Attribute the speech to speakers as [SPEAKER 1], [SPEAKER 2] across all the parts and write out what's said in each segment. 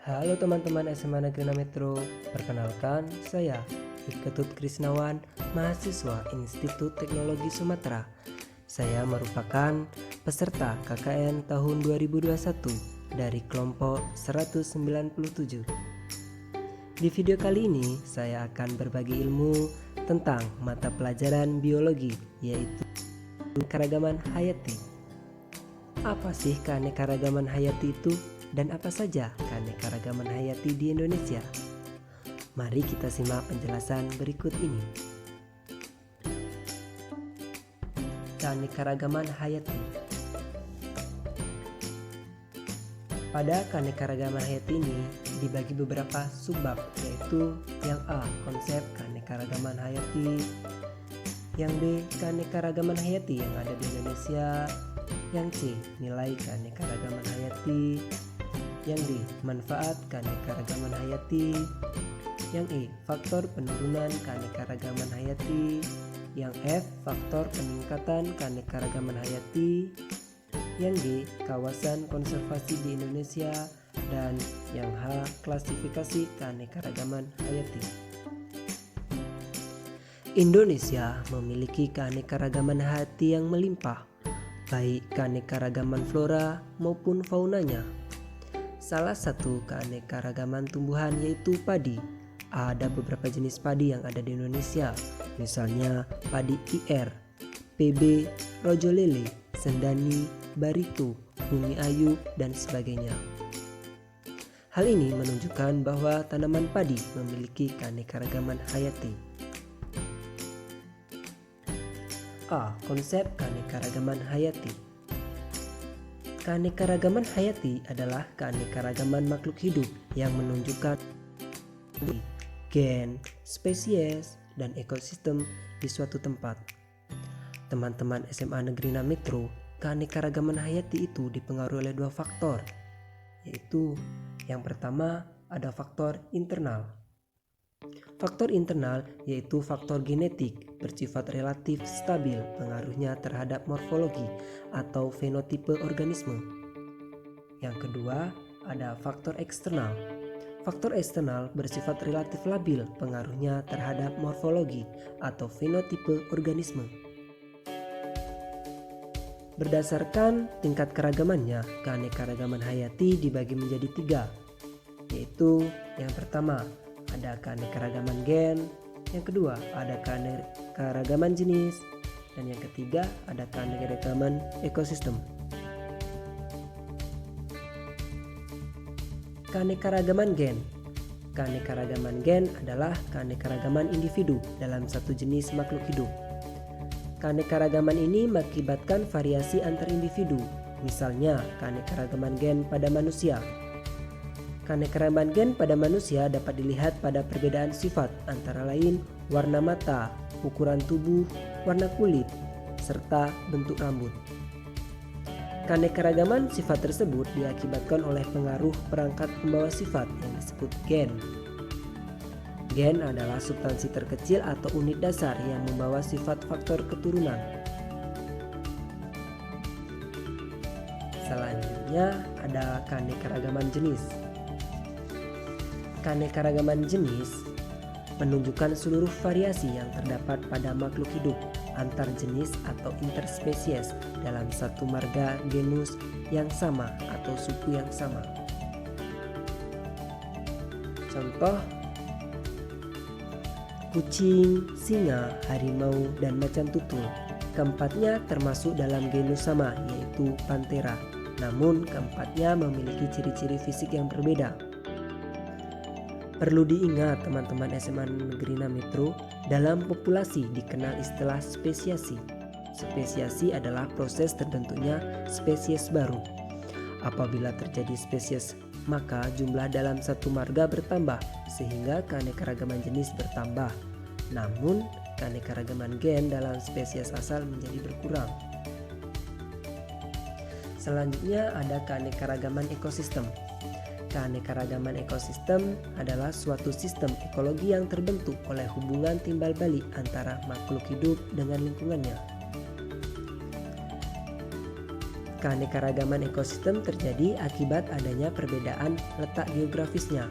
[SPEAKER 1] Halo teman-teman SMA Negeri 6 Metro, perkenalkan saya Ketut Krisnawan, mahasiswa Institut Teknologi Sumatera. Saya merupakan peserta KKN tahun 2021 dari kelompok 197. Di video kali ini saya akan berbagi ilmu tentang mata pelajaran biologi, yaitu keanekaragaman hayati. Apa sih keanekaragaman hayati itu? Dan apa saja keanekaragaman hayati di Indonesia? Mari kita simak penjelasan berikut ini. Keanekaragaman hayati. Pada keanekaragaman hayati ini dibagi beberapa subbab, yaitu yang A, konsep keanekaragaman hayati, yang B, keanekaragaman hayati yang ada di Indonesia, yang C, nilai keanekaragaman hayati, yang D, manfaat keanekaragaman hayati, yang E, faktor penurunan keanekaragaman hayati, yang F, faktor peningkatan keanekaragaman hayati, yang G, kawasan konservasi di Indonesia, dan yang H, klasifikasi keanekaragaman hayati. Indonesia memiliki keanekaragaman hayati yang melimpah, baik keanekaragaman flora maupun faunanya. Salah satu keanekaragaman tumbuhan yaitu padi. Ada beberapa jenis padi yang ada di Indonesia, misalnya padi IR, PB, rojo lele, sendani, barito, bumi ayu, dan sebagainya. Hal ini menunjukkan bahwa tanaman padi memiliki keanekaragaman hayati. A. Konsep keanekaragaman hayati. Keanekaragaman hayati adalah keanekaragaman makhluk hidup yang menunjukkan gen, spesies, dan ekosistem di suatu tempat. Teman-teman SMA Negeri 6 Metro, keanekaragaman hayati itu dipengaruhi oleh dua faktor, yaitu yang pertama ada faktor internal. Faktor internal yaitu faktor genetik bersifat relatif stabil pengaruhnya terhadap morfologi atau fenotipe organisme. Yang kedua, ada faktor eksternal. Faktor eksternal bersifat relatif labil pengaruhnya terhadap morfologi atau fenotipe organisme. Berdasarkan tingkat keragamannya, keanekaragaman hayati dibagi menjadi tiga, yaitu yang pertama, ada keanekaragaman gen, yang kedua ada keanekaragaman jenis, dan yang ketiga ada keanekaragaman ekosistem. Keanekaragaman gen. Keanekaragaman gen adalah keanekaragaman individu dalam satu jenis makhluk hidup. Keanekaragaman ini mengakibatkan variasi antar individu, misalnya keanekaragaman gen pada manusia. Keanekaragaman gen pada manusia dapat dilihat pada perbedaan sifat antara lain warna mata, ukuran tubuh, warna kulit, serta bentuk rambut. Keanekaragaman sifat tersebut diakibatkan oleh pengaruh perangkat pembawa sifat yang disebut gen. Gen adalah substansi terkecil atau unit dasar yang membawa sifat faktor keturunan. Selanjutnya ada keanekaragaman jenis. Keanekaragaman jenis menunjukkan seluruh variasi yang terdapat pada makhluk hidup antar jenis atau interspesies dalam satu marga genus yang sama atau suku yang sama. Contoh: kucing, singa, harimau, dan macan tutul. Keempatnya termasuk dalam genus sama, yaitu Panthera. Namun keempatnya memiliki ciri-ciri fisik yang berbeda. Perlu diingat teman-teman SMA Negeri 6 Metro, dalam populasi dikenal istilah spesiasi. Spesiasi adalah proses terbentuknya spesies baru. Apabila terjadi spesies, maka jumlah dalam satu marga bertambah sehingga keanekaragaman jenis bertambah. Namun, keanekaragaman gen dalam spesies asal menjadi berkurang. Selanjutnya ada keanekaragaman ekosistem. Keanekaragaman ekosistem adalah suatu sistem ekologi yang terbentuk oleh hubungan timbal balik antara makhluk hidup dengan lingkungannya. keanekaragaman ekosistem terjadi akibat adanya perbedaan letak geografisnya.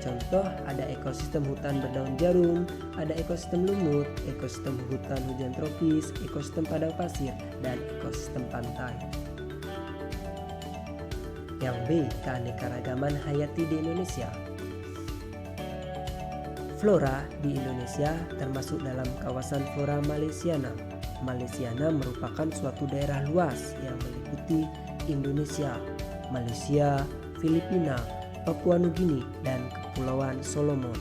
[SPEAKER 1] Contoh, ada ekosistem hutan berdaun jarum, ada ekosistem lumut, ekosistem hutan hujan tropis, ekosistem padang pasir, dan ekosistem pantai. Yang B, keanekaragaman hayati di Indonesia. Flora di Indonesia termasuk dalam kawasan flora Malaysiana. Malaysiana merupakan suatu daerah luas yang meliputi Indonesia, Malaysia, Filipina, Papua Nugini, dan Kepulauan Solomon.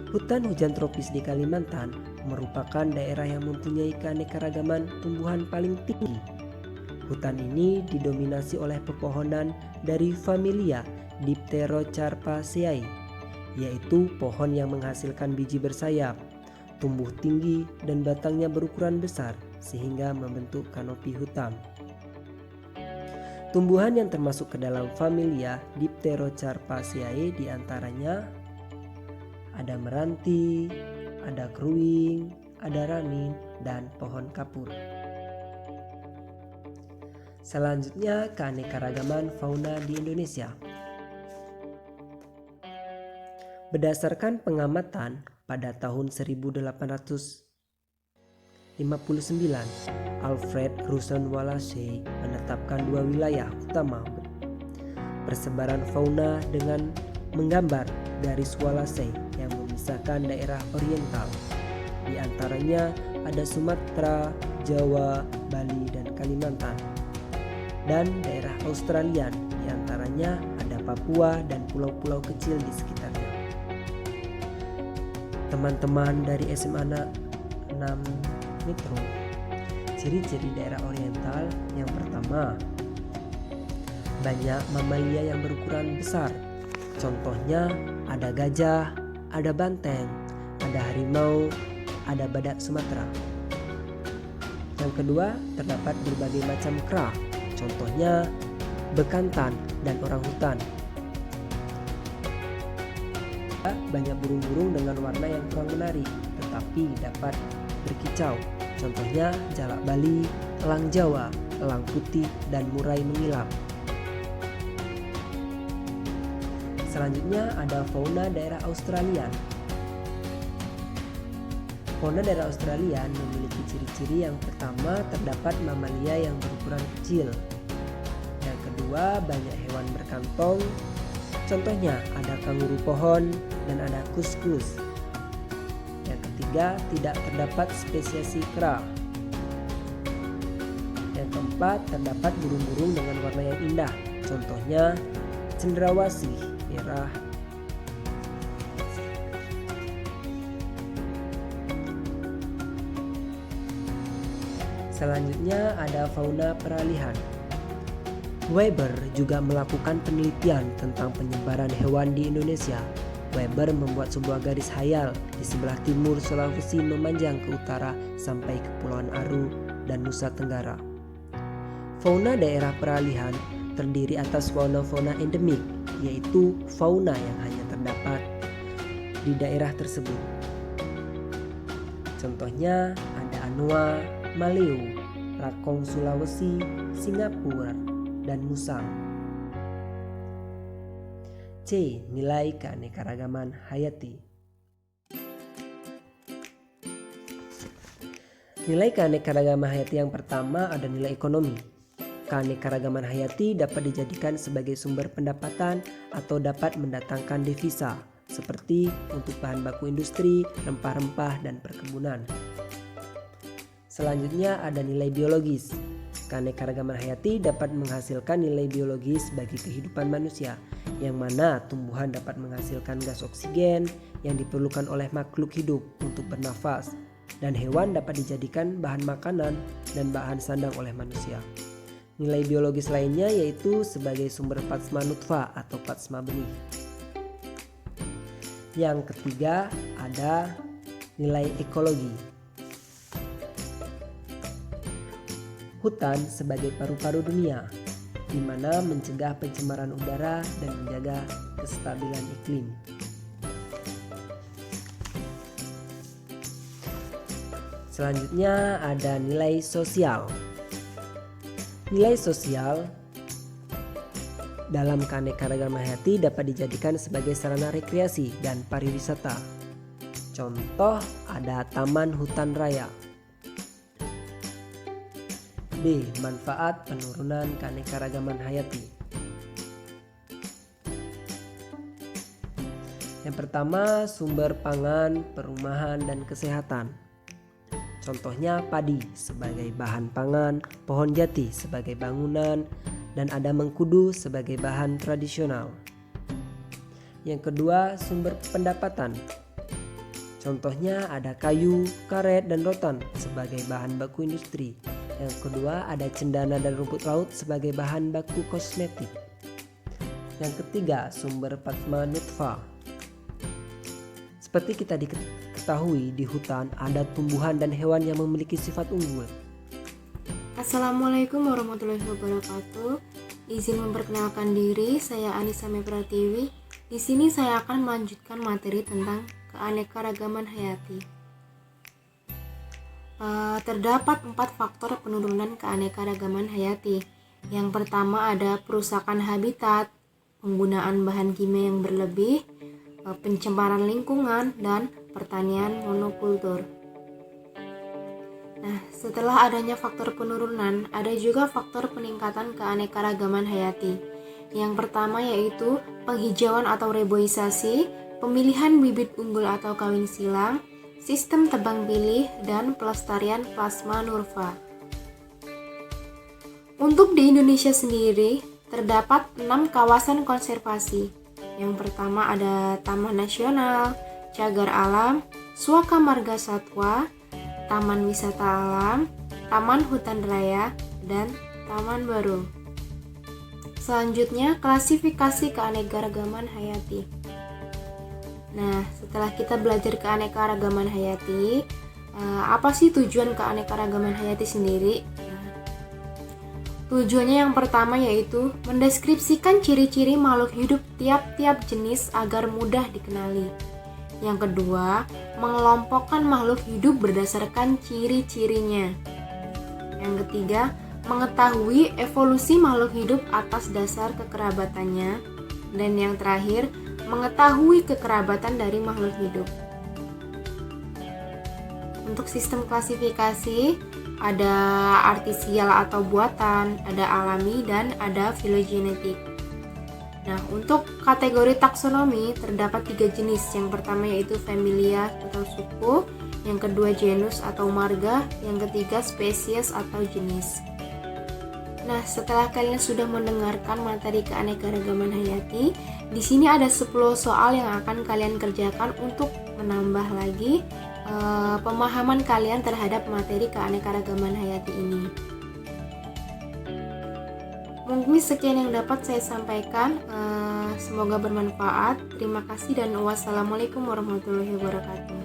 [SPEAKER 1] Hutan hujan tropis di Kalimantan merupakan daerah yang mempunyai keanekaragaman tumbuhan paling tinggi. Hutan ini didominasi oleh pepohonan dari familia Dipterocarpaceae, yaitu pohon yang menghasilkan biji bersayap, tumbuh tinggi dan batangnya berukuran besar sehingga membentuk kanopi hutan. Tumbuhan yang termasuk ke dalam familia Dipterocarpaceae diantaranya ada meranti, ada keruing, ada ramin, dan pohon kapur. Selanjutnya, keanekaragaman fauna di Indonesia. Berdasarkan pengamatan pada tahun 1859, Alfred Russel Wallace menetapkan dua wilayah utama persebaran fauna dengan menggambar garis Wallace yang memisahkan daerah oriental. Di antaranya ada Sumatera, Jawa, Bali, dan Kalimantan. Dan daerah Australian, di antaranya ada Papua dan pulau-pulau kecil di sekitarnya. Teman-teman dari SMA 6 Metro, ciri-ciri daerah oriental yang pertama, banyak mamalia yang berukuran besar. Contohnya ada gajah, ada banteng, ada harimau, ada badak Sumatera. Yang kedua, terdapat berbagai macam kera. Contohnya bekantan dan orangutan. Banyak burung-burung dengan warna yang kurang menarik tetapi dapat berkicau. Contohnya jalak Bali, elang Jawa, elang putih, dan murai mengilap. Selanjutnya ada fauna daerah Australia. Fauna daerah Australia memiliki ciri-ciri. Yang pertama, terdapat mamalia yang berukuran kecil. Yang kedua, banyak hewan berkantong. Contohnya ada kanguru pohon dan ada kuskus. Yang ketiga, tidak terdapat spesies kera. Yang keempat, terdapat burung-burung dengan warna yang indah. Contohnya cendrawasih merah. Selanjutnya ada fauna peralihan. Weber juga melakukan penelitian tentang penyebaran hewan di Indonesia. Weber membuat sebuah garis hayal di sebelah timur Sulawesi memanjang ke utara sampai Kepulauan Aru dan Nusa Tenggara. Fauna daerah peralihan terdiri atas fauna-fauna endemik, yaitu fauna yang hanya terdapat di daerah tersebut. Contohnya ada anoa, maleo, rakong Sulawesi, Singapura, dan musang. C. Nilai keanekaragaman hayati. Nilai keanekaragaman hayati yang pertama ada nilai ekonomi. Keanekaragaman hayati dapat dijadikan sebagai sumber pendapatan atau dapat mendatangkan devisa, seperti untuk bahan baku industri, rempah-rempah, dan perkebunan. Selanjutnya ada nilai biologis. Keanekaragaman hayati dapat menghasilkan nilai biologis bagi kehidupan manusia, yang mana tumbuhan dapat menghasilkan gas oksigen yang diperlukan oleh makhluk hidup untuk bernafas, dan hewan dapat dijadikan bahan makanan dan bahan sandang oleh manusia. Nilai biologis lainnya yaitu sebagai sumber plasma nutfah atau plasma benih. Yang ketiga ada nilai ekologi. Hutan sebagai paru-paru dunia, di mana mencegah pencemaran udara dan menjaga kestabilan iklim. Selanjutnya ada nilai sosial. Nilai sosial dalam keanekaragaman hayati dapat dijadikan sebagai sarana rekreasi dan pariwisata. Contoh ada taman hutan raya. B. Manfaat penurunan keanekaragaman hayati. Yang pertama, sumber pangan, perumahan, dan kesehatan. Contohnya padi sebagai bahan pangan, pohon jati sebagai bangunan, dan ada mengkudu sebagai bahan tradisional. Yang kedua, sumber pendapatan. Contohnya ada kayu, karet, dan rotan sebagai bahan baku industri. Yang kedua, ada cendana dan rumput laut sebagai bahan baku kosmetik. Yang ketiga, sumber plasma nutfah. Seperti kita diketahui, di hutan ada tumbuhan dan hewan yang memiliki sifat unggul.
[SPEAKER 2] Assalamualaikum warahmatullahi wabarakatuh. Izin memperkenalkan diri, saya Anissa Mepratiwi. Di sini saya akan melanjutkan materi tentang keanekaragaman hayati. Terdapat 4 faktor penurunan keanekaragaman hayati. Yang pertama ada perusakan habitat, penggunaan bahan kimia yang berlebih, pencemaran lingkungan, dan pertanian monokultur. Nah, setelah adanya faktor penurunan, ada juga faktor peningkatan keanekaragaman hayati. Yang pertama yaitu penghijauan atau reboisasi, pemilihan bibit unggul atau kawin silang, sistem tebang pilih, dan pelestarian plasma nutfah. Untuk di Indonesia sendiri, terdapat 6 kawasan konservasi. Yang pertama ada Taman Nasional, Cagar Alam, Suaka Marga Satwa, Taman Wisata Alam, Taman Hutan Raya, dan Taman Baru. Selanjutnya, klasifikasi keanekaragaman hayati. Nah, setelah kita belajar keanekaragaman hayati, apa sih tujuan keanekaragaman hayati sendiri? Tujuannya yang pertama yaitu mendeskripsikan ciri-ciri makhluk hidup tiap-tiap jenis agar mudah dikenali. Yang kedua, mengelompokkan makhluk hidup berdasarkan ciri-cirinya. Yang ketiga, mengetahui evolusi makhluk hidup atas dasar kekerabatannya. Dan yang terakhir, mengetahui kekerabatan dari makhluk hidup. Untuk sistem klasifikasi, ada artisial atau buatan, ada alami, dan ada filogenetik. Nah, untuk kategori taksonomi terdapat 3 jenis. Yang pertama yaitu familia atau suku, yang kedua genus atau marga, yang ketiga spesies atau jenis. Nah, setelah kalian sudah mendengarkan materi keanekaragaman hayati, di sini ada 10 soal yang akan kalian kerjakan untuk menambah lagi pemahaman kalian terhadap materi keanekaragaman hayati ini. Mungkin sekian yang dapat saya sampaikan. Semoga bermanfaat. Terima kasih dan wassalamualaikum warahmatullahi wabarakatuh.